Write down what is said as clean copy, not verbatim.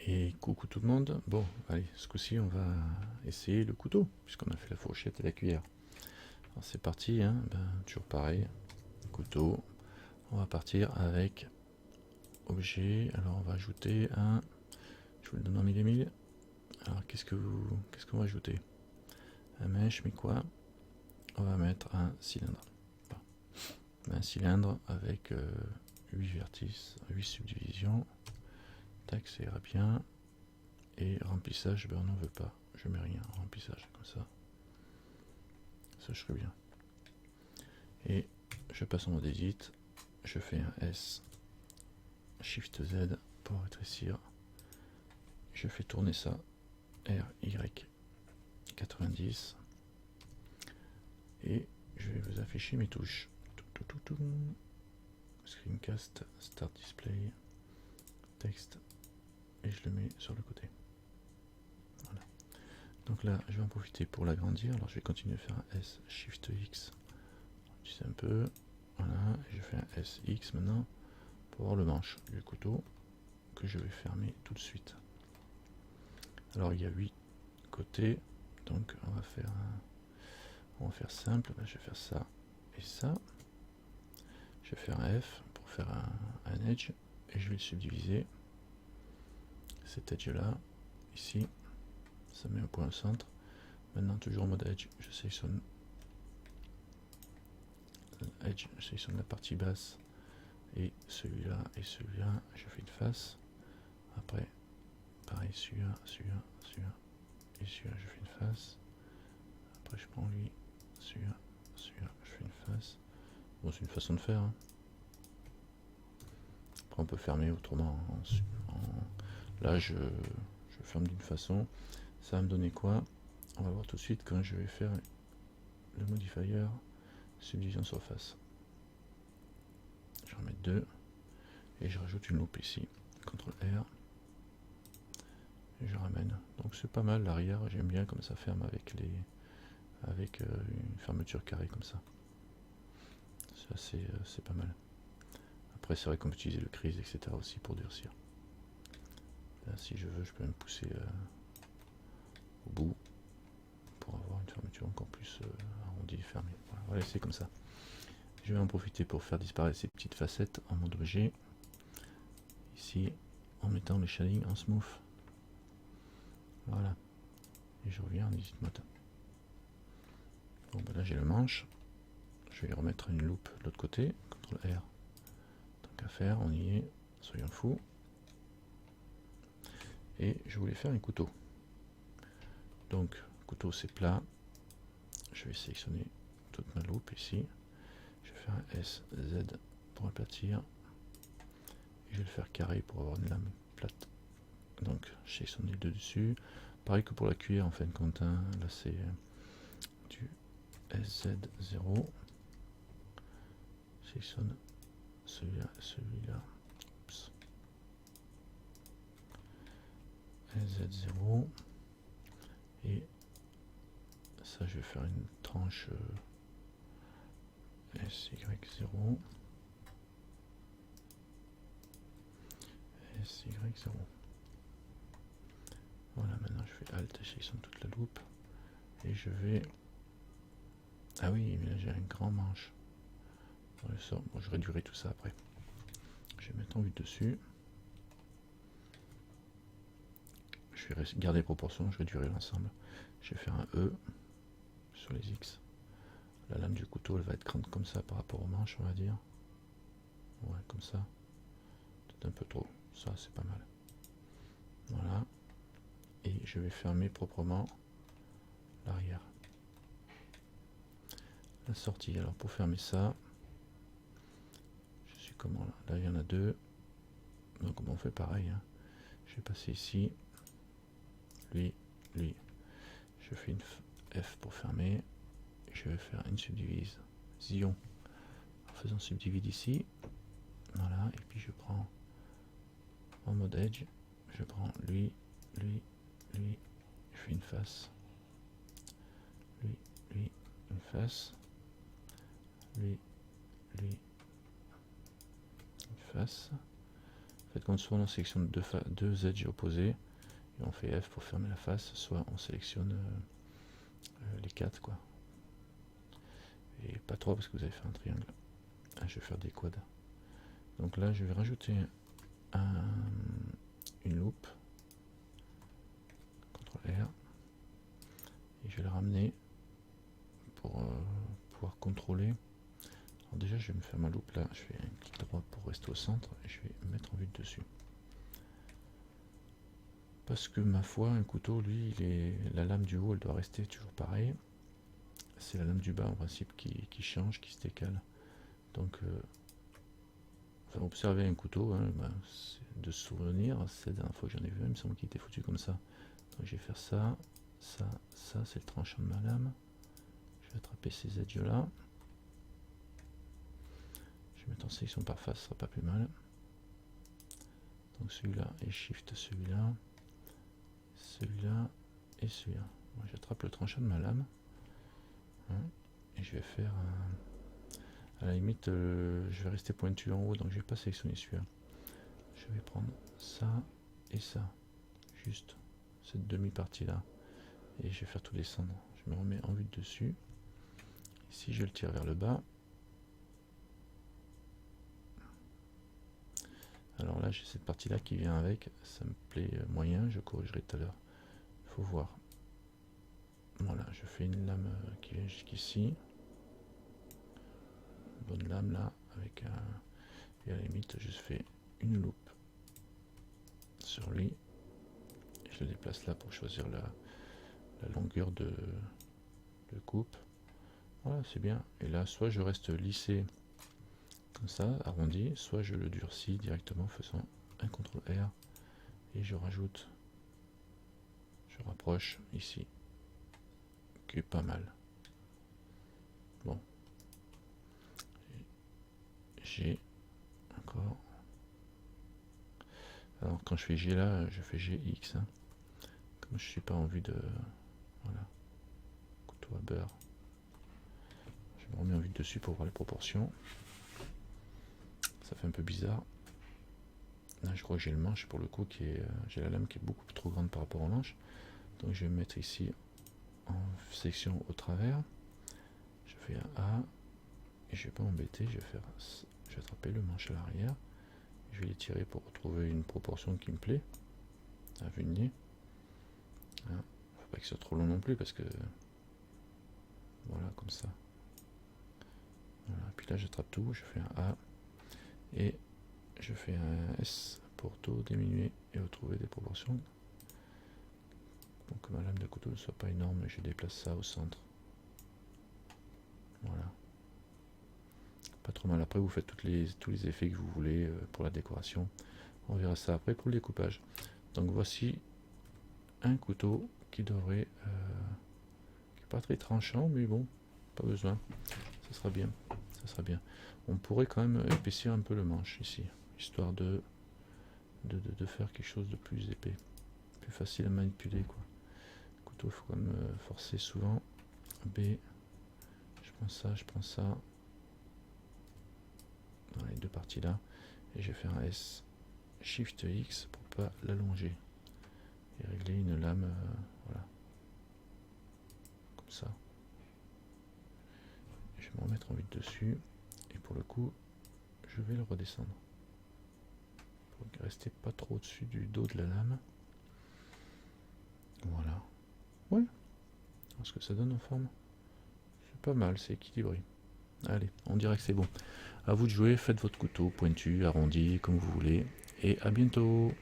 Et coucou tout le monde. Bon, allez, ce coup-ci, on va essayer le couteau, puisqu'on a fait la fourchette et la cuillère. Alors c'est parti, hein. Toujours pareil. Couteau. On va partir avec objet. Alors on va ajouter un. Je vous le donne en mille et mille. Alors qu'est-ce qu'on va ajouter? Un mèche, mais quoi? On va mettre un cylindre. Un cylindre avec 8 vertices, 8 subdivisions. Tac, ça ira bien. Et remplissage, on n'en veut pas. Je mets rien, remplissage, comme ça. Ça, je serait bien. Et je passe en mode edit. Je fais un S, Shift Z pour rétrécir. Je fais tourner ça. RY 90. Et je vais vous afficher mes touches. Screencast, Start Display, texte. Et je le mets sur le côté. Voilà. Donc là, je vais en profiter pour l'agrandir. Alors je vais continuer à faire un S, Shift X. Un peu. Voilà. Et je fais un SX maintenant pour voir le manche du couteau que je vais fermer tout de suite. Alors il y a 8 côtés. Donc on va faire simple. Je vais faire ça et ça. Je vais faire un F pour faire un edge. Et je vais le subdiviser. Cet edge là, ici. Ça met un point au centre. Maintenant toujours en mode edge, je sélectionne edge, je sélectionne la partie basse et celui-là, je fais une face. Après, pareil, celui-là, et celui-là, je fais une face. Après, je prends lui, celui-là, je fais une face. Bon, c'est une façon de faire. Hein. Après, on peut fermer autrement. Là, je ferme d'une façon. Ça va me donner quoi? On va voir tout de suite quand je vais faire le modifier subdivision surface. Je vais en mettre 2 et je rajoute une loupe ici. CTRL R et je ramène. Donc c'est pas mal l'arrière, j'aime bien comme ça ferme avec une fermeture carrée comme ça. Ça c'est pas mal. Après c'est vrai qu'on peut utiliser le crease etc aussi pour durcir. Là si je veux je peux même pousser au bout pour avoir une fermeture encore plus arrondie et fermée. Voilà, on va laisser comme ça. Je vais en profiter pour faire disparaître ces petites facettes en mode objet. Ici, en mettant le shading en smooth. Voilà. Et je reviens en edit mode. Bon, là j'ai le manche. Je vais remettre une loupe de l'autre côté. CTRL R. Tant qu'à faire, on y est. Soyons fous. Et je voulais faire un couteau. Donc, couteau c'est plat. Je vais sélectionner toute ma loupe ici. Je vais faire un S, Z pour aplatir. Et je vais le faire carré pour avoir une lame plate. Donc, je sélectionne les deux dessus. Pareil que pour la cuillère en fin de compte. Hein. Là c'est du SZ0. Je sélectionne celui-là, celui-là. SZ0. Et ça je vais faire une tranche SY0. SY0. Voilà, maintenant je fais Alt et je sélectionne toute la loupe. Et je vais... Ah oui, mais là j'ai un grand manche. Bon, je réduirai tout ça après. Je vais mettre en vue dessus. Je vais garder les proportions, je réduirai l'ensemble. Je vais faire un E sur les X. La lame du couteau elle va être grande comme ça par rapport aux manches, on va dire. Ouais, comme ça. Peut-être un peu trop. Ça c'est pas mal. Voilà. Et je vais fermer proprement l'arrière. La sortie. Alors pour fermer ça, je suis comment là? Là il y en a deux. Donc on fait pareil. Hein. Je vais passer ici. Lui. Je fais une F pour fermer. Je vais faire une subdivision en faisant subdivide ici. Voilà. Et puis je prends en mode edge. Je prends lui. Je fais une face. Lui, une face. Lui, une face. Faites comme soit on sélectionne deux edges opposés, et on fait F pour fermer la face, soit on sélectionne les 4 quoi. Et pas 3 parce que vous avez fait un triangle. Ah, je vais faire des quads. Donc là je vais rajouter une loupe. CTRL R. Et je vais le ramener pour pouvoir contrôler. Alors déjà je vais me faire ma loupe là, je fais un clic droit pour rester au centre et je vais me mettre en vue de dessus. Parce que ma foi, un couteau, lui, la lame du haut, elle doit rester toujours pareille. C'est la lame du bas en principe qui change, qui se décale. Donc, enfin, observer un couteau, hein, de souvenir, c'est la dernière fois que j'en ai vu, il me semble qu'il était foutu comme ça. Donc je vais faire ça, ça, ça, c'est le tranchant de ma lame. Je vais attraper ces edges là. Je vais mettre en sélection par face, ce sera pas plus mal. Donc celui-là et shift celui-là, celui-là et celui-là. Moi j'attrape le tranchant de ma lame. Hein, et je vais faire à la limite je vais rester pointu en haut, donc je vais pas sélectionner celui-là. Je vais prendre ça et ça, juste cette demi partie là, et je vais faire tout descendre. Je me remets en vue de dessus. Ici je le tire vers le bas. Alors là j'ai cette partie là qui vient avec, ça me plaît moyen, je corrigerai tout à l'heure, il faut voir. Voilà, je fais une lame qui vient jusqu'ici, une bonne lame là, avec et à la limite je fais une loupe sur lui, et je le déplace là pour choisir la longueur de coupe. Voilà, c'est bien, et là soit je reste lissé comme ça, arrondi, soit je le durcis directement en faisant un CTRL R, et je rajoute, je rapproche ici, qui est pas mal. Bon, G encore. Alors quand je fais G là, je fais GX, hein. Comme je suis pas en vue de, voilà, couteau à beurre, je me remets en vue de dessus pour voir les proportions. Ça fait un peu bizarre. Là je crois que j'ai le manche pour le coup qui est, j'ai la lame qui est beaucoup trop grande par rapport au manche, donc je vais me mettre ici en section au travers. Je fais un A et je vais pas m'embêter, je vais attraper le manche à l'arrière, je vais les tirer pour retrouver une proportion qui me plaît à vue de nez. Hein, faut pas que ce soit trop long non plus parce que voilà, comme ça. Voilà, puis là j'attrape tout, je fais un A et je fais un S pour tout diminuer et retrouver des proportions. Pour que ma lame de couteau ne soit pas énorme, je déplace ça au centre. Voilà. Pas trop mal. Après vous faites tous les effets que vous voulez pour la décoration. On verra ça après pour le découpage. Donc voici un couteau qui devrait qui n'est pas très tranchant, mais bon, pas besoin. Ça sera bien. Ça sera bien. On pourrait quand même épaissir un peu le manche ici, histoire de faire quelque chose de plus épais, plus facile à manipuler quoi. Le couteau, il faut quand même forcer souvent. B, je prends ça, je prends ça. Dans les deux parties là, et je vais faire un S, Shift X pour pas l'allonger et régler une lame, voilà, comme ça. Je vais me remettre en vue de dessus et pour le coup, je vais le redescendre pour rester pas trop au-dessus du dos de la lame. Voilà. Ouais. Alors, ce que ça donne en forme, c'est pas mal, c'est équilibré. Allez, on dirait que c'est bon. À vous de jouer, faites votre couteau pointu, arrondi, comme vous voulez. Et à bientôt.